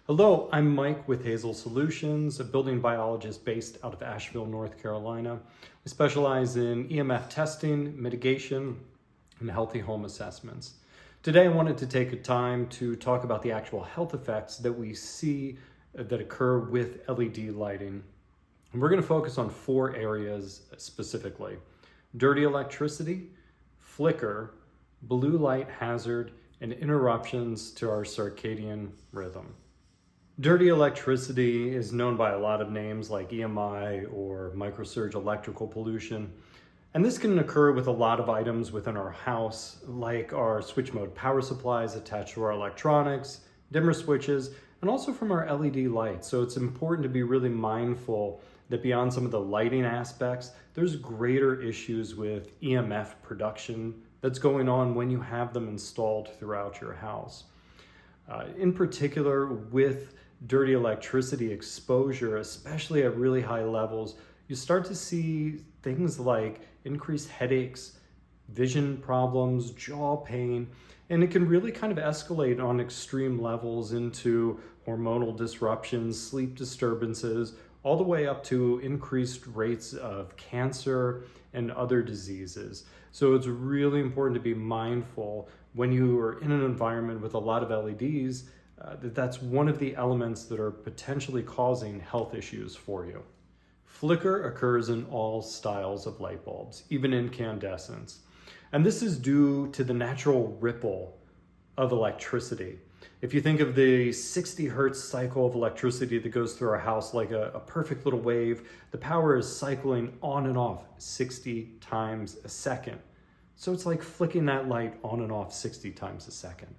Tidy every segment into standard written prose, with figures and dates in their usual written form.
Hello, I'm Mike with Hazel Solutions, a building biologist based out of Asheville, North Carolina. We specialize in EMF testing, mitigation, and healthy home assessments. Today I wanted to take a time to talk about the actual health effects that we see that occur with LED lighting. And we're going to focus on 4 areas specifically: dirty electricity, flicker, blue light hazard, and interruptions to our circadian rhythm. Dirty electricity is known by a lot of names like EMI or microsurge electrical pollution. And this can occur with a lot of items within our house, like our switch mode power supplies attached to our electronics, dimmer switches, and also from our LED lights. So it's important to be really mindful that beyond some of the lighting aspects, there's greater issues with EMF production that's going on when you have them installed throughout your house. In particular, with dirty electricity exposure, especially at really high levels, you start to see things like increased headaches, vision problems, jaw pain, and it can really kind of escalate on extreme levels into hormonal disruptions, sleep disturbances, all the way up to increased rates of cancer and other diseases. So it's really important to be mindful when you are in an environment with a lot of LEDs, that's one of the elements that are potentially causing health issues for you. Flicker occurs in all styles of light bulbs, even incandescents. And this is due to the natural ripple of electricity. If you think of the 60 hertz cycle of electricity that goes through our house like a perfect little wave, the power is cycling on and off 60 times a second. So it's like flicking that light on and off 60 times a second.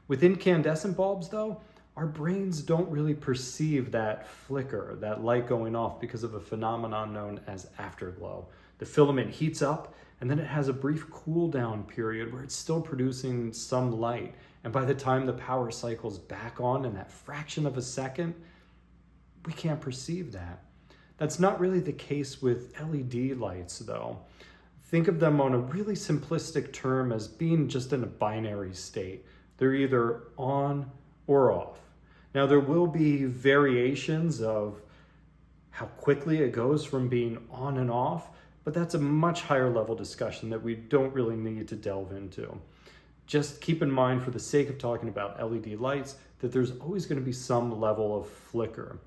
With incandescent bulbs though, our brains don't really perceive that flicker, that light going off, because of a phenomenon known as afterglow. The filament heats up and then it has a brief cool down period where it's still producing some light. And by the time the power cycles back on in that fraction of a second, we can't perceive that. That's not really the case with LED lights though. Think of them on a really simplistic term as being just in a binary state. They're either on or off. Now there will be variations of how quickly it goes from being on and off, but that's a much higher level discussion that we don't really need to delve into. Just keep in mind, for the sake of talking about LED lights, that there's always going to be some level of flicker.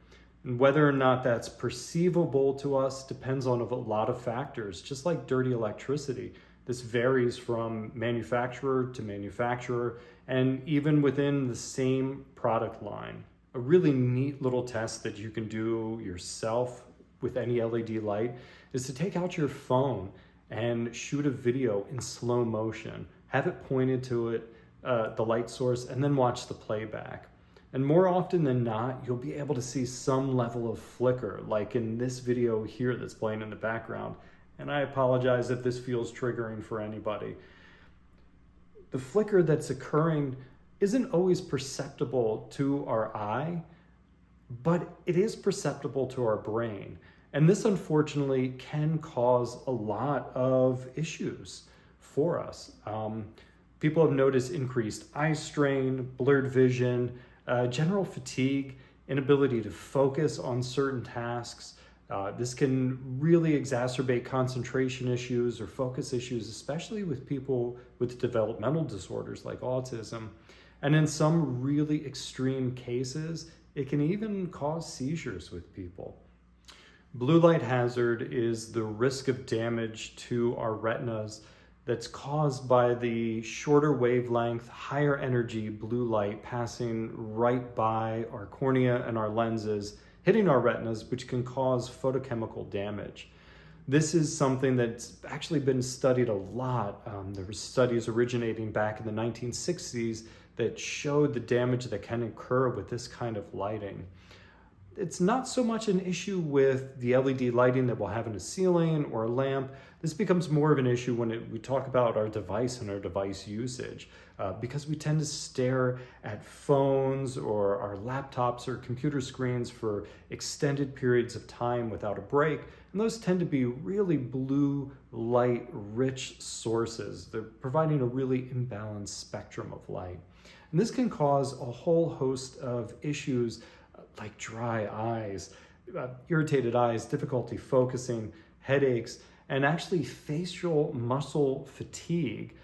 And whether or not that's perceivable to us depends on a lot of factors, just like dirty electricity. This varies from manufacturer to manufacturer and even within the same product line. A really neat little test that you can do yourself with any LED light is to take out your phone and shoot a video in slow motion. Have it pointed to it, the light source, and then watch the playback. And more often than not, you'll be able to see some level of flicker, like in this video here that's playing in the background. And I apologize if this feels triggering for anybody. The flicker that's occurring isn't always perceptible to our eye, but it is perceptible to our brain. And this unfortunately can cause a lot of issues for us. People have noticed increased eye strain, blurred vision, general fatigue, inability to focus on certain tasks. This can really exacerbate concentration issues or focus issues, especially with people with developmental disorders like autism. And in some really extreme cases, it can even cause seizures with people. Blue light hazard is the risk of damage to our retinas that's caused by the shorter wavelength, higher energy blue light passing right by our cornea and our lenses, hitting our retinas, which can cause photochemical damage. This is something that's actually been studied a lot. There were studies originating back in the 1960s that showed the damage that can occur with this kind of lighting. It's not so much an issue with the LED lighting that we'll have in a ceiling or a lamp. This becomes more of an issue when we talk about our device and our device usage, because we tend to stare at phones or our laptops or computer screens for extended periods of time without a break. And those tend to be really blue light rich sources. They're providing a really imbalanced spectrum of light. And this can cause a whole host of issues like dry eyes, irritated eyes, difficulty focusing, headaches, and actually facial muscle fatigue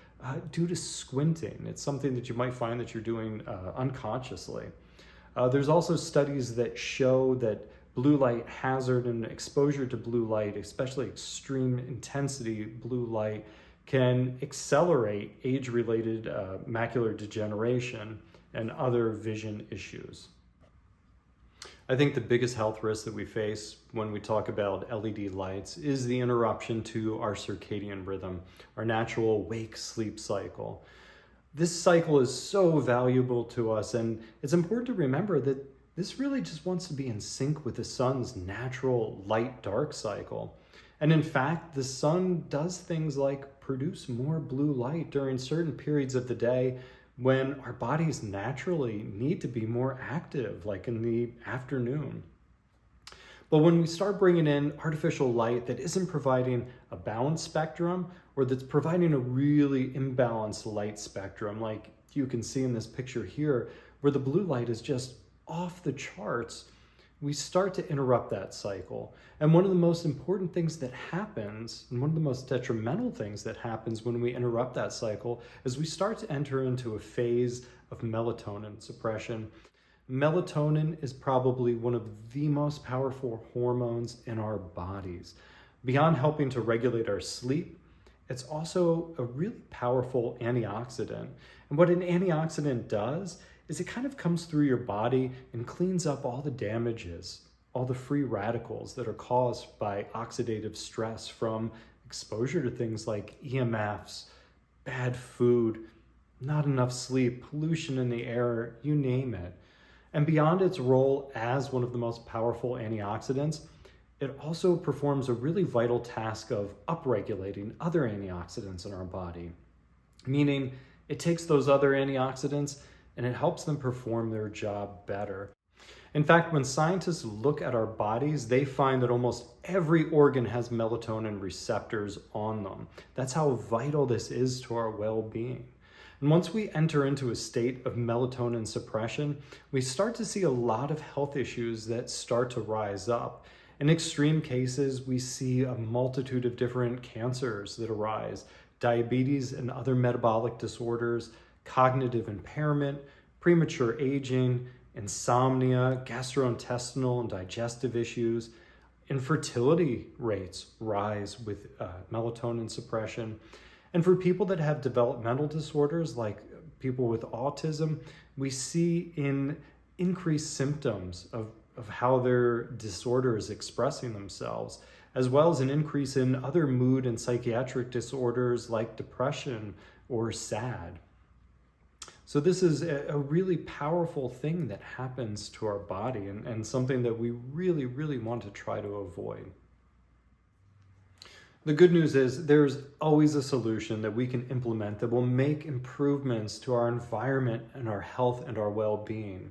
due to squinting. It's something that you might find that you're doing unconsciously. There's also studies that show that blue light hazard and exposure to blue light, especially extreme intensity blue light, can accelerate age-related macular degeneration and other vision issues. I think the biggest health risk that we face when we talk about LED lights is the interruption to our circadian rhythm, our natural wake-sleep cycle. This cycle is so valuable to us, and it's important to remember that this really just wants to be in sync with the sun's natural light-dark cycle. And in fact, the sun does things like produce more blue light during certain periods of the day when our bodies naturally need to be more active, like in the afternoon. But when we start bringing in artificial light that isn't providing a balanced spectrum, or that's providing a really imbalanced light spectrum, like you can see in this picture here, where the blue light is just off the charts, we start to interrupt that cycle. And one of the most important things that happens, and one of the most detrimental things that happens when we interrupt that cycle, is we start to enter into a phase of melatonin suppression. Melatonin is probably one of the most powerful hormones in our bodies. Beyond helping to regulate our sleep, it's also a really powerful antioxidant. And what an antioxidant does is it kind of comes through your body and cleans up all the damages, all the free radicals that are caused by oxidative stress from exposure to things like EMFs, bad food, not enough sleep, pollution in the air, you name it. And beyond its role as one of the most powerful antioxidants, it also performs a really vital task of upregulating other antioxidants in our body, meaning it takes those other antioxidants and it helps them perform their job better. In fact, when scientists look at our bodies, they find that almost every organ has melatonin receptors on them. That's how vital this is to our well-being. And once we enter into a state of melatonin suppression, we start to see a lot of health issues that start to rise up. In extreme cases, we see a multitude of different cancers that arise, diabetes and other metabolic disorders, cognitive impairment, premature aging, insomnia, gastrointestinal and digestive issues. Infertility rates rise with melatonin suppression. And for people that have developmental disorders, like people with autism, we see increased symptoms of how their disorder is expressing themselves, as well as an increase in other mood and psychiatric disorders like depression or SAD. So this is a really powerful thing that happens to our body and something that we really, really want to try to avoid. The good news is there's always a solution that we can implement that will make improvements to our environment and our health and our well-being.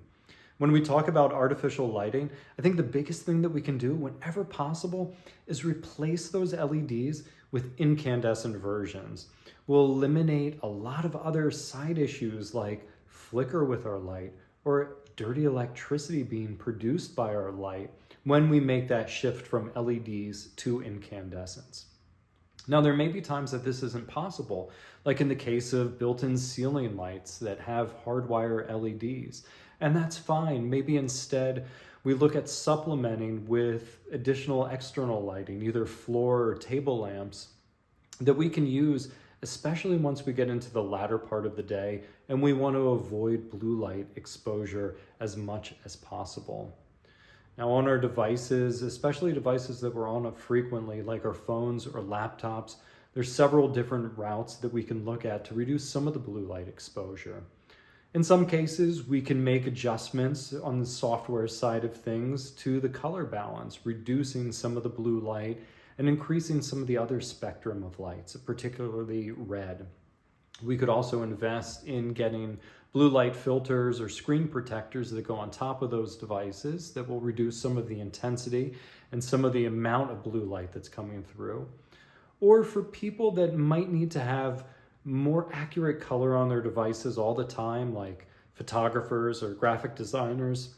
When we talk about artificial lighting, I think the biggest thing that we can do whenever possible is replace those LEDs with incandescent versions. We'll eliminate a lot of other side issues like flicker with our light or dirty electricity being produced by our light when we make that shift from LEDs to incandescents. Now, there may be times that this isn't possible, like in the case of built-in ceiling lights that have hardwire LEDs. And that's fine. Maybe instead we look at supplementing with additional external lighting, either floor or table lamps, that we can use, especially once we get into the latter part of the day and we want to avoid blue light exposure as much as possible. Now, on our devices, especially devices that we're on frequently, like our phones or laptops, there's several different routes that we can look at to reduce some of the blue light exposure. In some cases, we can make adjustments on the software side of things to the color balance, reducing some of the blue light and increasing some of the other spectrum of lights, particularly red. We could also invest in getting blue light filters or screen protectors that go on top of those devices that will reduce some of the intensity and some of the amount of blue light that's coming through. Or for people that might need to have more accurate color on their devices all the time, like photographers or graphic designers,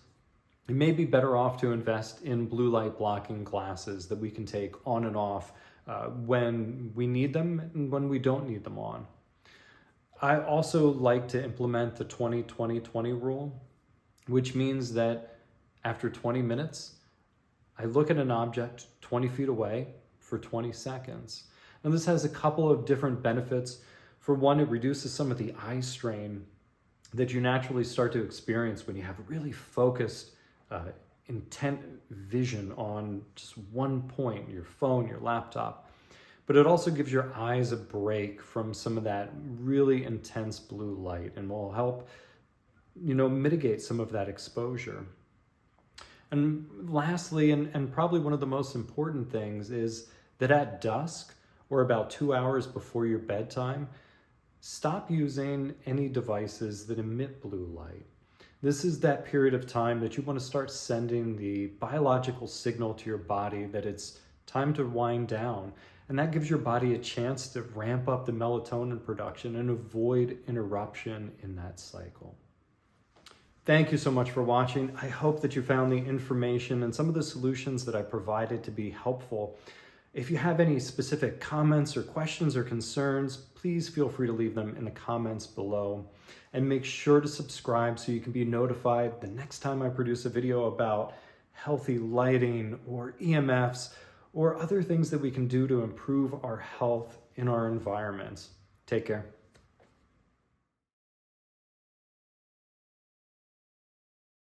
you may be better off to invest in blue light blocking glasses that we can take on and off when we need them and when we don't need them on. I also like to implement the 20-20-20 rule, which means that after 20 minutes, I look at an object 20 feet away for 20 seconds. And this has a couple of different benefits. For one, it reduces some of the eye strain that you naturally start to experience when you have really focused, intent vision on just one point, your phone, your laptop. But it also gives your eyes a break from some of that really intense blue light and will help, mitigate some of that exposure. And lastly, and probably one of the most important things, is that at dusk, or about 2 hours before your bedtime, stop using any devices that emit blue light. This is that period of time that you want to start sending the biological signal to your body that it's time to wind down. And that gives your body a chance to ramp up the melatonin production and avoid interruption in that cycle. Thank you so much for watching. I hope that you found the information and some of the solutions that I provided to be helpful. If you have any specific comments or questions or concerns, please feel free to leave them in the comments below. And make sure to subscribe so you can be notified the next time I produce a video about healthy lighting or EMFs or other things that we can do to improve our health in our environments. Take care.